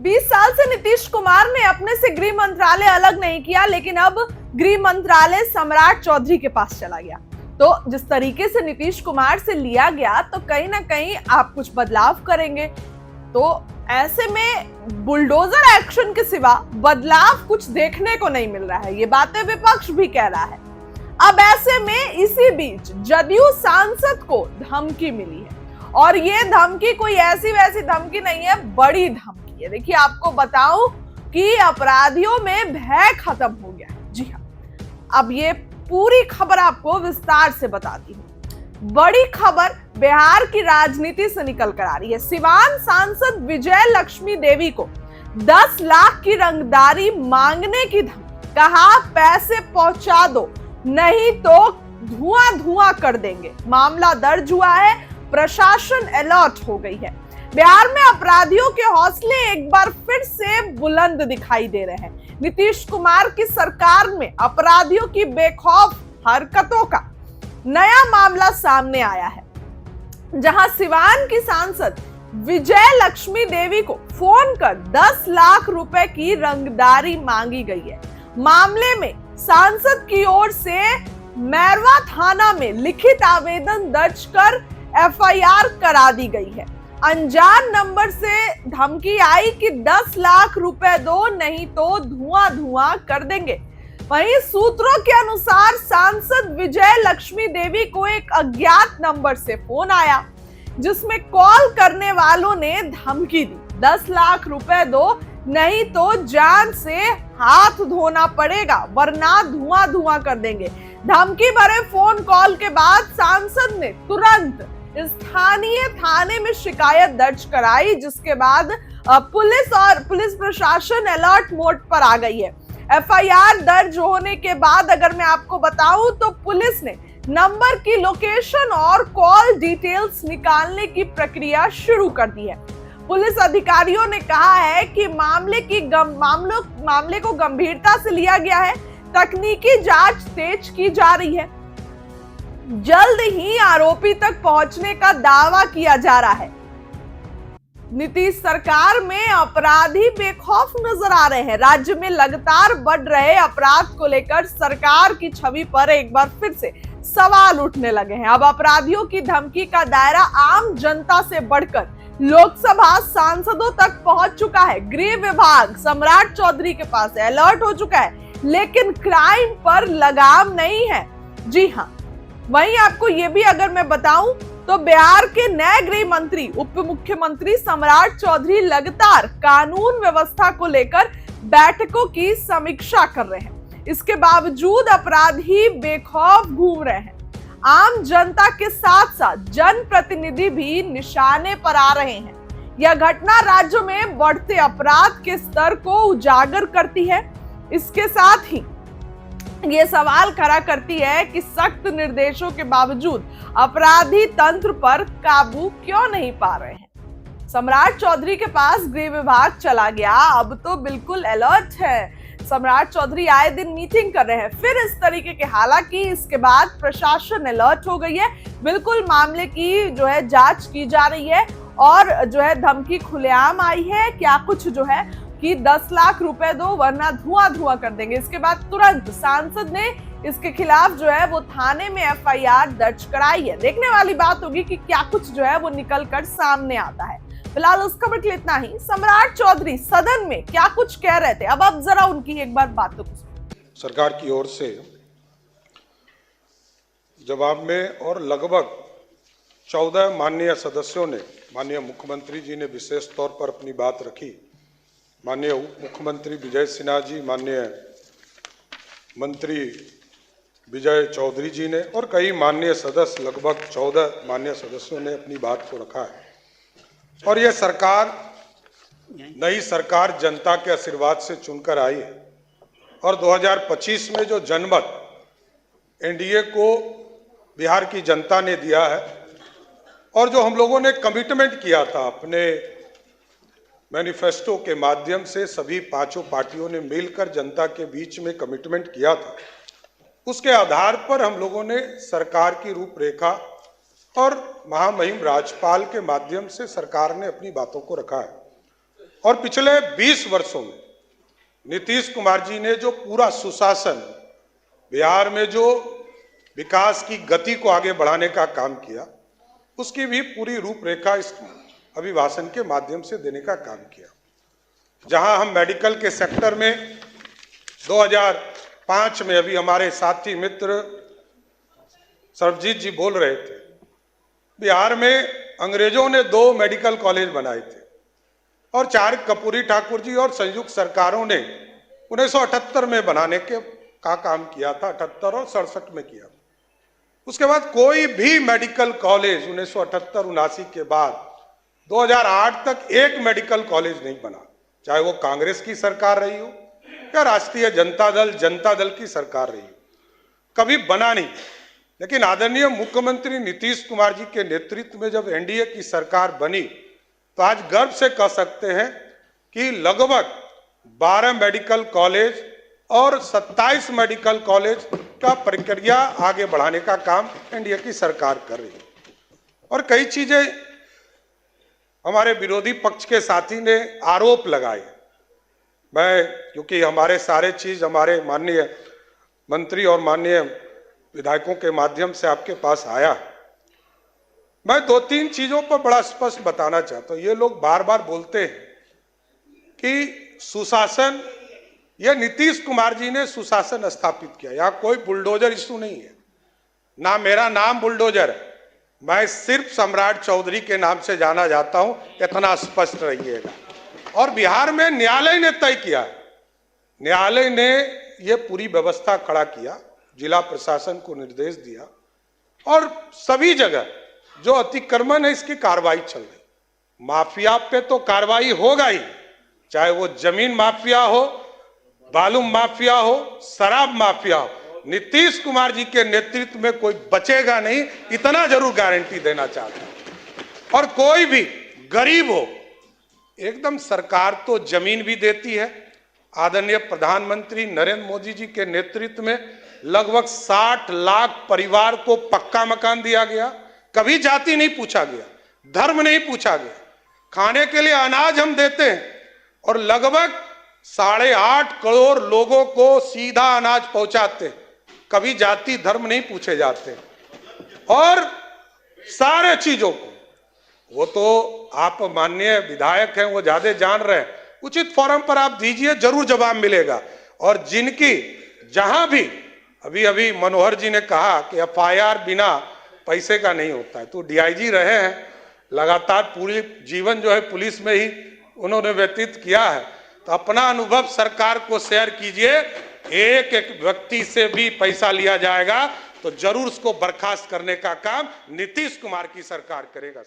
20 साल से नीतीश कुमार ने अपने से गृह मंत्रालय अलग नहीं किया, लेकिन अब गृह मंत्रालय सम्राट चौधरी के पास चला गया। तो जिस तरीके से नीतीश कुमार से लिया गया, तो कहीं ना कहीं आप कुछ बदलाव करेंगे। तो ऐसे में बुलडोजर एक्शन के सिवा बदलाव कुछ देखने को नहीं मिल रहा है। ये बातें विपक्ष भी कह रहा है। अब ऐसे में इसी बीच जदयू सांसद को धमकी मिली है, और ये धमकी कोई ऐसी वैसी धमकी नहीं है, बड़ी धमकी है। देखिए, आपको बताऊं कि अपराधियों में भय खत्म हो गया है। जी हाँ, अब ये पूरी खबर आपको विस्तार से बताती हूँ। बड़ी खबर बिहार की राजनीति से निकल कर आ रही है। सिवान सांसद विजय लक्ष्मी देवी को 10 लाख की रंगदारी मांगने की धमकी, कहा पैसे पहुंचा दो नहीं तो धुआं धुआं कर देंगे। मामला दर्ज हुआ है, प्रशासन अलर्ट हो गई है। बिहार में अपराधियों के हौसले एक बार फिर से बुलंद दिखाई दे रहे हैं। नीतीश कुमार की सरकार में अपराधियों की बेखौफ हरकतों का नया मामला सामने आया है, जहां सिवान की सांसद विजय लक्ष्मी देवी को फोन कर 10 लाख रुपए की रंगदारी मांगी गई है। मामले में सांसद की ओर से मैरवा थाना में लिखित आवेदन दर्ज कर एफआईआर करा दी गई है। अनजान नंबर से धमकी आई कि 10 लाख रुपए दो नहीं तो धुआं धुआं कर देंगे। वहीं सूत्रों के अनुसार सांसद विजय लक्ष्मी देवी को एक अज्ञात नंबर से फोन आया, जिसमें कॉल करने वालों ने धमकी दी, 10 लाख रुपए दो नहीं तो जान से हाथ धोना पड़ेगा, वरना धुआं धुआं कर देंगे। धमकी भरे फोन कॉल के बाद सांसद ने तुरंत स्थानीय थाने में शिकायत दर्ज कराई, जिसके बाद पुलिस प्रशासन अलर्ट मोड पर आ गई है। एफआईआर दर्ज होने के बाद अगर मैं आपको बताऊं तो पुलिस ने नंबर की लोकेशन और कॉल डिटेल्स निकालने की प्रक्रिया शुरू कर दी है। पुलिस अधिकारियों ने कहा है कि मामले को गंभीरता से लिया गया है, तकनीकी जांच तेज की जा रही है, जल्द ही आरोपी तक पहुंचने का दावा किया जा रहा है। नीतीश सरकार में अपराधी बेखौफ नजर आ रहे हैं। राज्य में लगातार बढ़ रहे अपराध को लेकर सरकार की छवि पर एक बार फिर से सवाल उठने लगे हैं। अब अपराधियों की धमकी का दायरा आम जनता से बढ़कर लोकसभा सांसदों तक पहुंच चुका है। गृह विभाग सम्राट चौधरी के पास अलर्ट हो चुका है, लेकिन क्राइम पर लगाम नहीं है। जी हाँ, वहीं आपको ये भी अगर मैं बताऊं तो बिहार के नए गृह मंत्री उप मुख्यमंत्री सम्राट चौधरी लगातार कानून व्यवस्था को लेकर बैठकों की समीक्षा कर रहे हैं। इसके बावजूद अपराधी बेखौफ घूम रहे हैं। आम जनता के साथ साथ जनप्रतिनिधि भी निशाने पर आ रहे हैं। यह घटना राज्य में बढ़ते अपराध के स्तर को उजागर करती है। इसके साथ ही ये सवाल खड़ा करती है कि सख्त निर्देशों के बावजूद अपराधी तंत्र पर काबू क्यों नहीं पा रहे हैं। सम्राट चौधरी के पास गृह विभाग चला गया, अब तो बिल्कुल अलर्ट है। सम्राट चौधरी आए दिन मीटिंग कर रहे हैं, फिर इस तरीके के। हालांकि इसके बाद प्रशासन अलर्ट हो गई है, बिल्कुल मामले की जो है जांच की जा रही है, और जो है धमकी खुलेआम आई है क्या कुछ जो है कि 10 लाख रुपए दो वरना धुआं धुआं कर देंगे। इसके बाद तुरंत सांसद ने इसके खिलाफ जो है वो थाने में एफआईआर दर्ज कराई है। देखने वाली बात होगी कि क्या कुछ जो है वो निकल कर सामने आता है। फिलहाल उस खबर के लिए इतना ही। सम्राट चौधरी सदन में क्या कुछ कह रहे थे, अब जरा उनकी एक बार बातों को। सरकार की ओर से जवाब में और लगभग 14 माननीय सदस्यों ने, माननीय मुख्यमंत्री जी ने विशेष तौर पर अपनी बात रखी, माननीय उप मुख्यमंत्री विजय सिन्हा जी, माननीय मंत्री विजय चौधरी जी ने, और कई माननीय सदस्य, लगभग 14 माननीय सदस्यों ने अपनी बात को रखा है। और यह सरकार, नई सरकार जनता के आशीर्वाद से चुनकर आई है, और 2025 में जो जनमत एनडीए को बिहार की जनता ने दिया है, और जो हम लोगों ने कमिटमेंट किया था अपने मैनिफेस्टो के माध्यम से, सभी पांचों पार्टियों ने मिलकर जनता के बीच में कमिटमेंट किया था, उसके आधार पर हम लोगों ने सरकार की रूपरेखा और महामहिम राज्यपाल के माध्यम से सरकार ने अपनी बातों को रखा है। और पिछले 20 वर्षों में नीतीश कुमार जी ने जो पूरा सुशासन, बिहार में जो विकास की गति को आगे बढ़ाने का काम किया, उसकी भी पूरी रूपरेखा इस अभिभाषण के माध्यम से देने का काम किया। जहां हम मेडिकल के सेक्टर में 2005 में, अभी हमारे साथी मित्र सर्वजीत जी बोल रहे थे, बिहार में अंग्रेजों ने 2 मेडिकल कॉलेज बनाए थे और 4 कर्पूरी ठाकुर जी और संयुक्त सरकारों ने 1978 में बनाने का काम किया था, 78 और 67 में किया। उसके बाद कोई भी मेडिकल कॉलेज 1978-79 के बाद 2008 तक एक मेडिकल कॉलेज नहीं बना, चाहे वो कांग्रेस की सरकार रही हो या राष्ट्रीय जनता दल की सरकार रही हो, कभी बना नहीं। लेकिन आदरणीय मुख्यमंत्री नीतीश कुमार जी के नेतृत्व में जब एनडीए की सरकार बनी तो आज गर्व से कह सकते हैं कि लगभग 12 मेडिकल कॉलेज और 27 मेडिकल कॉलेज का प्रक्रिया आगे बढ़ाने का काम एनडीए की सरकार कर रही है। और कई चीजें हमारे विरोधी पक्ष के साथी ने आरोप लगाए, मैं क्योंकि हमारे सारे चीज हमारे माननीय मंत्री और माननीय विधायकों के माध्यम से आपके पास आया, मैं 2-3 चीजों पर बड़ा स्पष्ट बताना चाहता हूं। ये लोग बार बार बोलते हैं कि सुशासन, यह नीतीश कुमार जी ने सुशासन स्थापित किया। यहां कोई बुलडोजर इशू नहीं है, ना मेरा नाम बुलडोजर है, मैं सिर्फ सम्राट चौधरी के नाम से जाना जाता हूं, इतना स्पष्ट रहिएगा। और बिहार में न्यायालय ने तय किया है, न्यायालय ने यह पूरी व्यवस्था खड़ा किया, जिला प्रशासन को निर्देश दिया और सभी जगह जो अतिक्रमण है इसकी कार्रवाई चल रही। माफिया पे तो कार्रवाई होगा ही, चाहे वो जमीन माफिया हो, बालू माफिया हो, शराब माफिया हो, नीतीश कुमार जी के नेतृत्व में कोई बचेगा नहीं, इतना जरूर गारंटी देना चाहता हूं। और कोई भी गरीब हो, एकदम सरकार तो जमीन भी देती है। आदरणीय प्रधानमंत्री नरेंद्र मोदी जी के नेतृत्व में लगभग 60 लाख परिवार को पक्का मकान दिया गया, कभी जाति नहीं पूछा गया, धर्म नहीं पूछा गया, खाने के लिए अनाज हम देते हैं और लगभग 8.5 करोड़ लोगों को सीधा अनाज पहुंचाते हैं, कभी जाति धर्म नहीं पूछे जाते। और सारे चीजों को, वो तो आप माननीय विधायक हैं, वो ज्यादा जान रहे हैं, उचित फोरम पर आप दीजिए, जरूर जवाब मिलेगा। और जिनकी जहां भी अभी मनोहर जी ने कहा कि एफआईआर बिना पैसे का नहीं होता है, तो डीआईजी रहे हैं, लगातार पूरी जीवन जो है पुलिस में ही उन्होंने व्यतीत किया है, तो अपना अनुभव सरकार को शेयर कीजिए। एक एक व्यक्ति से भी पैसा लिया जाएगा तो जरूर उसको बर्खास्त करने का काम नीतीश कुमार की सरकार करेगा।